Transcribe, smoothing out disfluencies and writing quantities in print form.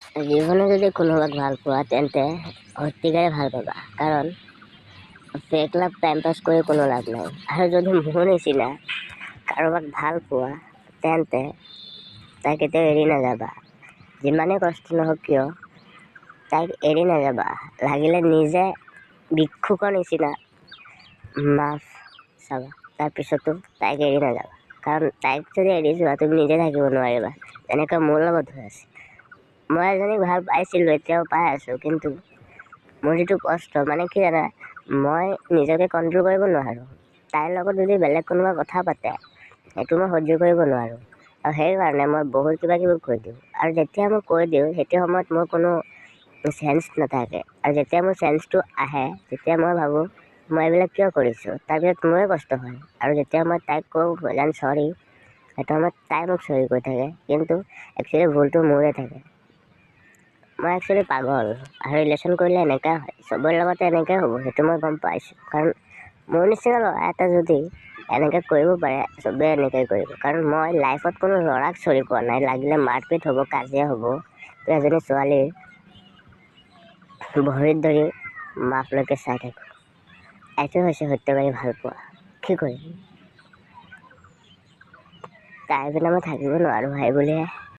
জীৱনত যদি কোনোবাক ভাল পোৱা তেন্তে সত্যিকাৰে ভাল পাবা, কাৰণ ফেক লাভ টাইম পাছ কৰি কোনো লাভ নাই। আৰু যদি মোৰ নিচিনা কাৰোবাক ভাল পোৱা তেন্তে তাই কেতিয়াও এৰি নাযাবা। যিমানেই কষ্ট নহওক কিয় তাইক এৰি নাযাবা। লাগিলে নিজে ভিক্ষুকৰ নিচিনা মাফ চাবা, তাৰপিছতো তাইক এৰি নাযাবা। কাৰণ তাইক যদি এৰি যোৱা তুমি নিজে থাকিব নোৱাৰিবা, তেনেকৈ মোৰ লগত হৈ আছে। মই এজনীক ভাল পাইছিলোঁ, এতিয়াও পাই আছোঁ, কিন্তু মোৰ যিটো কষ্ট মানে কি জানা, মই নিজকে কণ্ট্ৰল কৰিব নোৱাৰোঁ। তাইৰ লগত যদি বেলেগ কোনোবা কথা পাতে সেইটো মই সহ্য কৰিব নোৱাৰোঁ, আৰু সেইকাৰণে মই বহুত কিবা কিবি কৈ দিওঁ। আৰু যেতিয়া মই কৈ দিওঁ সেইটো সময়ত মোৰ কোনো চেঞ্চ নাথাকে, আৰু যেতিয়া মোৰ চেঞ্চটো আহে তেতিয়া মই ভাবোঁ মই এইবিলাক কিয় কৰিছোঁ, তাৰপিছত মোৰে কষ্ট হয়। আৰু যেতিয়া মই তাইক কওঁ জান চৰি, সেইটো সময়ত তাই মোক চৰি কৈ থাকে, কিন্তু একচুৱেলি ভুলটো মোৰে থাকে। মই একচুৱেলি পাগল, আৰু ৰিলেশ্যন কৰিলে এনেকুৱা হয়, চবৰে লগতে এনেকৈ হ'ব সেইটো মই গম পাইছোঁ। কাৰণ মোৰ নিচিনা ল'ৰা এটা যদি এনেকৈ কৰিব পাৰে, চবেই এনেকৈ কৰিব। কাৰণ মই লাইফত কোনো ল'ৰাক চৰি পোৱা নাই। লাগিলে মাৰপিট হ'ব, কাজিয়া হ'ব, তো এজনী ছোৱালীৰ ভৰিত ধৰি মাফলৈকে চাই থাকোঁ। এইটো হৈছে সত্যবাদী ভাল পোৱা। কি কৰিম, তাই বিনা মই থাকিব নোৱাৰোঁ ভাই বুলিহে।